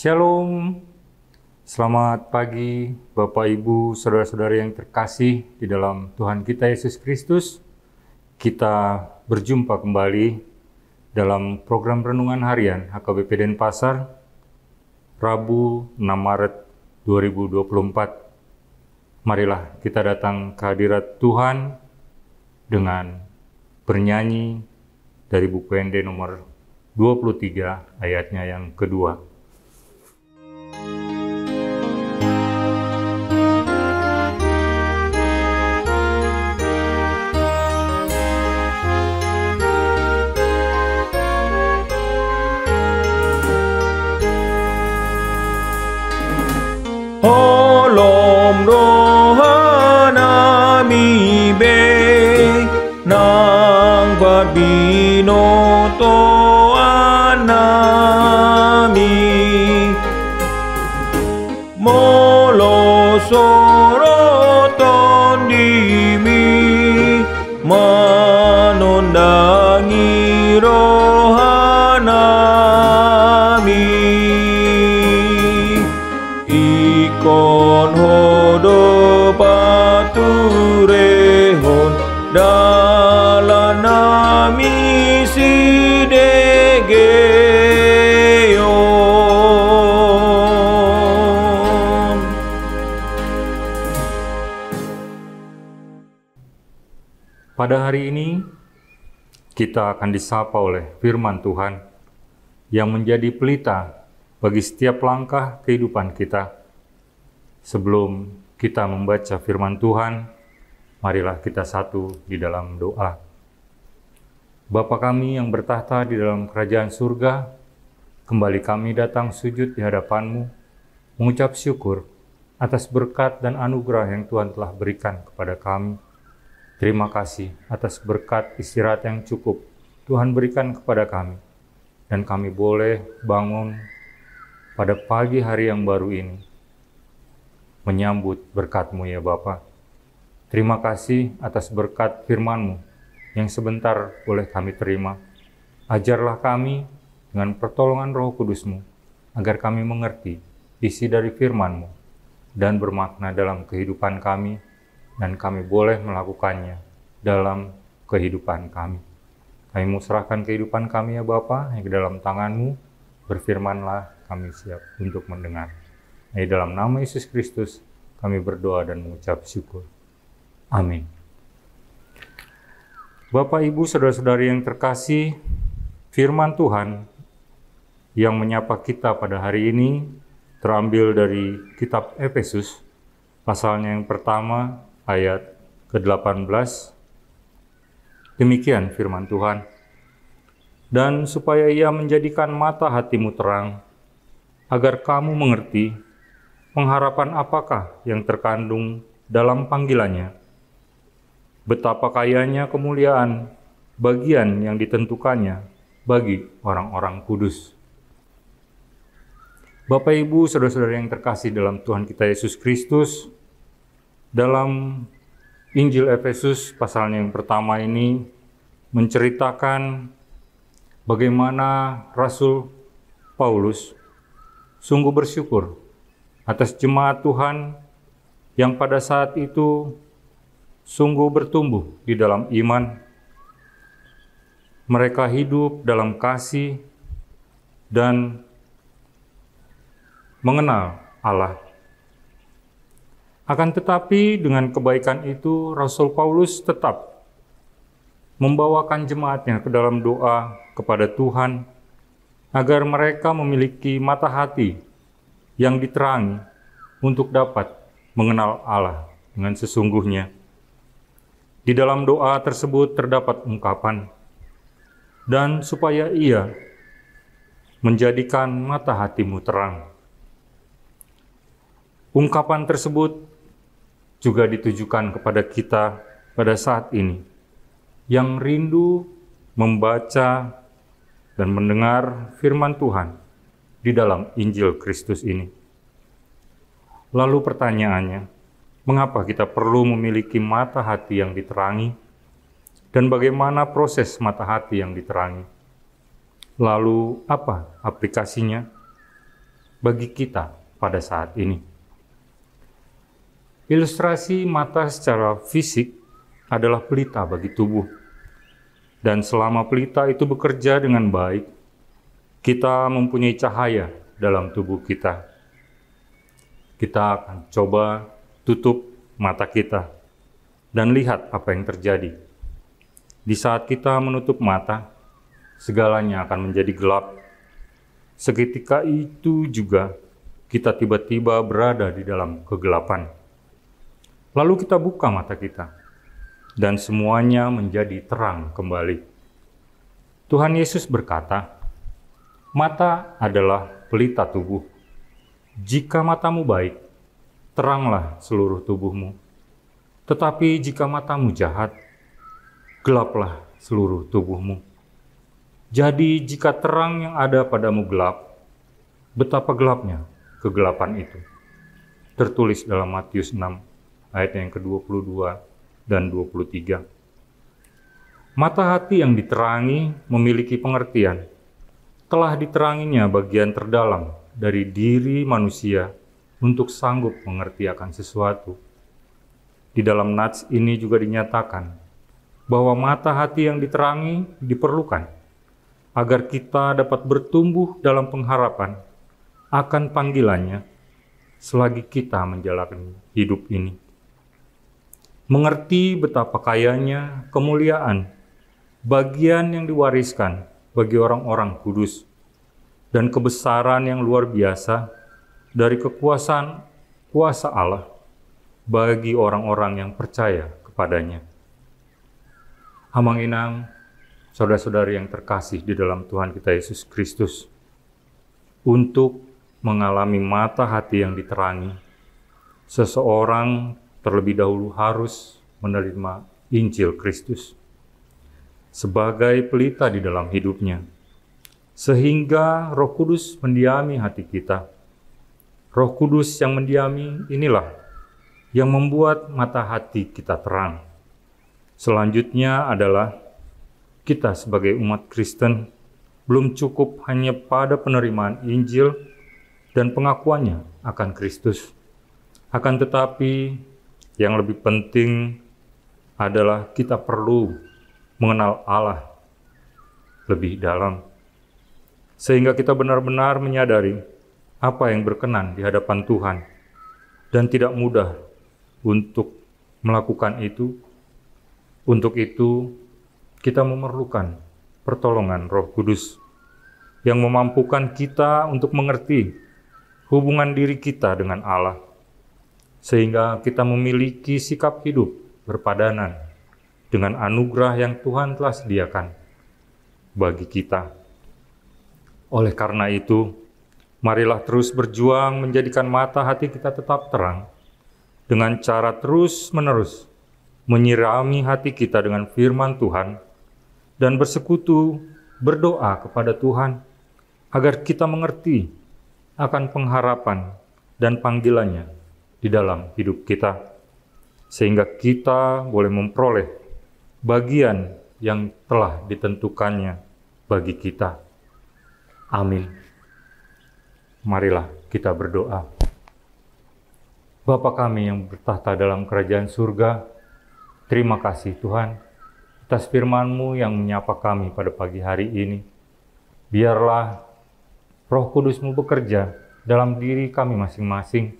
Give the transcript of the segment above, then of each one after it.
Shalom, selamat pagi Bapak Ibu, Saudara-saudari yang terkasih di dalam Tuhan kita Yesus Kristus. Kita berjumpa kembali dalam program Renungan Harian HKBP Denpasar, Rabu 6 Maret 2024. Marilah kita datang ke hadirat Tuhan dengan bernyanyi dari buku ND nomor 23 ayatnya yang kedua. Holom rohanami be nang babinoto anami molo soroton dimi manondangi rohanami ikon hodo paturehon dalanami sidegeon. Pada hari ini kita akan disapa oleh firman Tuhan yang menjadi pelita bagi setiap langkah kehidupan kita. Sebelum kita membaca firman Tuhan, marilah kita satu di dalam doa. Bapa kami yang bertahta di dalam kerajaan surga, kembali kami datang sujud di hadapan-Mu, mengucap syukur atas berkat dan anugerah yang Tuhan telah berikan kepada kami. Terima kasih atas berkat istirahat yang cukup Tuhan berikan kepada kami, dan kami boleh bangun pada pagi hari yang baru ini, menyambut berkat-Mu ya Bapa. Terima kasih atas berkat firman-Mu yang sebentar boleh kami terima. Ajarlah kami dengan pertolongan Roh Kudus-Mu, agar kami mengerti isi dari firman-Mu dan bermakna dalam kehidupan kami, dan kami boleh melakukannya dalam kehidupan kami. Kami serahkan kehidupan kami ya Bapa, yang ke dalam tangan-Mu. Berfirmanlah, kami siap untuk mendengar. Di dalam nama Yesus Kristus, kami berdoa dan mengucap syukur. Amin. Bapak, Ibu, Saudara-saudari yang terkasih, firman Tuhan yang menyapa kita pada hari ini terambil dari kitab Efesus, pasalnya yang pertama, ayat ke-18. Demikian firman Tuhan. Dan supaya Ia menjadikan mata hatimu terang, agar kamu mengerti pengharapan apakah yang terkandung dalam panggilannya, betapa kayanya kemuliaan bagian yang ditentukannya bagi orang-orang kudus. Bapak, Ibu, Saudara-saudara yang terkasih dalam Tuhan kita Yesus Kristus, dalam Injil Efesus pasalnya yang pertama ini menceritakan bagaimana Rasul Paulus sungguh bersyukur atas jemaat Tuhan yang pada saat itu sungguh bertumbuh di dalam iman. Mereka hidup dalam kasih dan mengenal Allah. Akan tetapi dengan kebaikan itu Rasul Paulus tetap membawakan jemaatnya ke dalam doa kepada Tuhan agar mereka memiliki mata hati yang diterangi untuk dapat mengenal Allah dengan sesungguhnya. Di dalam doa tersebut terdapat ungkapan, dan supaya Ia menjadikan mata hatimu terang. Ungkapan tersebut juga ditujukan kepada kita pada saat ini, yang rindu membaca dan mendengar firman Tuhan di dalam Injil Kristus ini. Lalu pertanyaannya, mengapa kita perlu memiliki mata hati yang diterangi? Dan bagaimana proses mata hati yang diterangi? Lalu apa aplikasinya? bagi kita pada saat ini. Ilustrasi mata secara fisik adalah pelita bagi tubuh. Dan selama pelita itu bekerja dengan baik, kita mempunyai cahaya dalam tubuh kita. Kita akan coba tutup mata kita dan lihat apa yang terjadi. Di saat kita menutup mata, segalanya akan menjadi gelap. Seketika itu juga kita tiba-tiba berada di dalam kegelapan. Lalu kita buka mata kita, dan semuanya menjadi terang kembali. Tuhan Yesus berkata, "Mata adalah pelita tubuh. Jika matamu baik, teranglah seluruh tubuhmu. Tetapi jika matamu jahat, gelaplah seluruh tubuhmu. Jadi jika terang yang ada padamu gelap, betapa gelapnya kegelapan itu." Tertulis dalam Matius 6 ayat yang ke-22 dan 23. Mata hati yang diterangi memiliki pengertian. Telah diteranginya bagian terdalam dari diri manusia untuk sanggup mengerti akan sesuatu. Di dalam nats ini juga dinyatakan bahwa mata hati yang diterangi diperlukan agar kita dapat bertumbuh dalam pengharapan akan panggilannya selagi kita menjalani hidup ini. Mengerti betapa kayanya kemuliaan bagian yang diwariskan bagi orang-orang kudus dan kebesaran yang luar biasa dari kekuasaan kuasa Allah bagi orang-orang yang percaya kepadanya. Hamanginang, saudara-saudari yang terkasih di dalam Tuhan kita Yesus Kristus, untuk mengalami mata hati yang diterangi, seseorang terlebih dahulu harus menerima Injil Kristus sebagai pelita di dalam hidupnya, sehingga Roh Kudus mendiami hati kita. Roh Kudus yang mendiami inilah yang membuat mata hati kita terang. Selanjutnya adalah kita sebagai umat Kristen belum cukup hanya pada penerimaan Injil dan pengakuannya akan Kristus. Akan tetapi yang lebih penting adalah kita perlu mengenal Allah lebih dalam, sehingga kita benar-benar menyadari apa yang berkenan di hadapan Tuhan dan tidak mudah untuk melakukan itu. Untuk itu, kita memerlukan pertolongan Roh Kudus yang memampukan kita untuk mengerti hubungan diri kita dengan Allah, sehingga kita memiliki sikap hidup berpadanan dengan anugerah yang Tuhan telah sediakan bagi kita. Oleh karena itu, marilah terus berjuang menjadikan mata hati kita tetap terang dengan cara terus-menerus menyirami hati kita dengan firman Tuhan dan bersekutu berdoa kepada Tuhan agar kita mengerti akan pengharapan dan panggilannya di dalam hidup kita, sehingga kita boleh memperoleh bagian yang telah ditentukannya bagi kita. Amin. Marilah kita berdoa. Bapa kami yang bertahta dalam kerajaan surga, terima kasih Tuhan atas firman-Mu yang menyapa kami pada pagi hari ini. Biarlah Roh Kudus-Mu bekerja dalam diri kami masing-masing,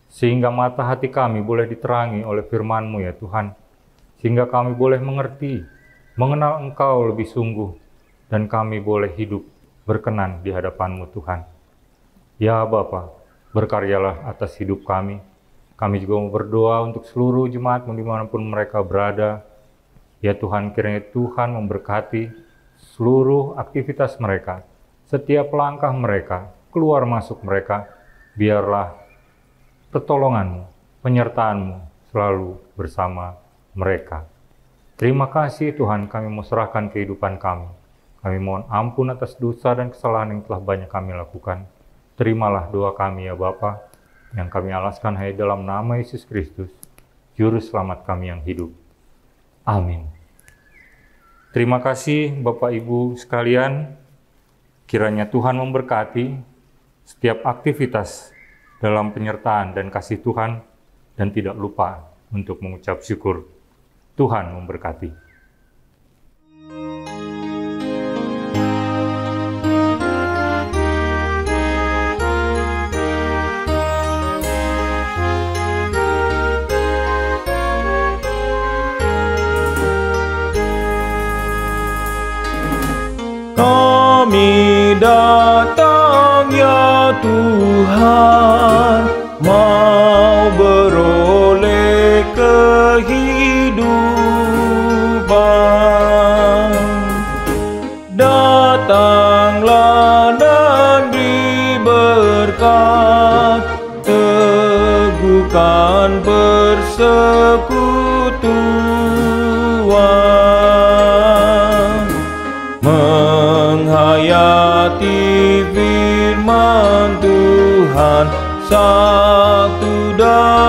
sehingga mata hati kami boleh diterangi oleh firman-Mu ya Tuhan, sehingga kami boleh mengerti, mengenal Engkau lebih sungguh, dan kami boleh hidup berkenan di hadapan-Mu Tuhan. Ya Bapa, berkaryalah atas hidup kami. Kami juga mau berdoa untuk seluruh jemaat-Mu dimanapun mereka berada. Ya Tuhan, kiranya Tuhan memberkati seluruh aktivitas mereka, setiap langkah mereka, keluar masuk mereka. Biarlah pertolongan-Mu, penyertaan-Mu selalu bersama mereka. Terima kasih Tuhan, kami mau serahkan kehidupan kami. Kami mohon ampun atas dosa dan kesalahan yang telah banyak kami lakukan. Terimalah doa kami ya Bapa, yang kami alaskan hanya dalam nama Yesus Kristus, Juru Selamat kami yang hidup. Amin. Terima kasih Bapak Ibu sekalian, kiranya Tuhan memberkati setiap aktivitas dalam penyertaan dan kasih Tuhan, dan tidak lupa untuk mengucap syukur. Tuhan memberkati. Kami datang ya Tuhan, mau beroleh kehidupan. Datanglah dan beri berkat, teguhkan persekutuan. Menghayati firman Tuhan satu dan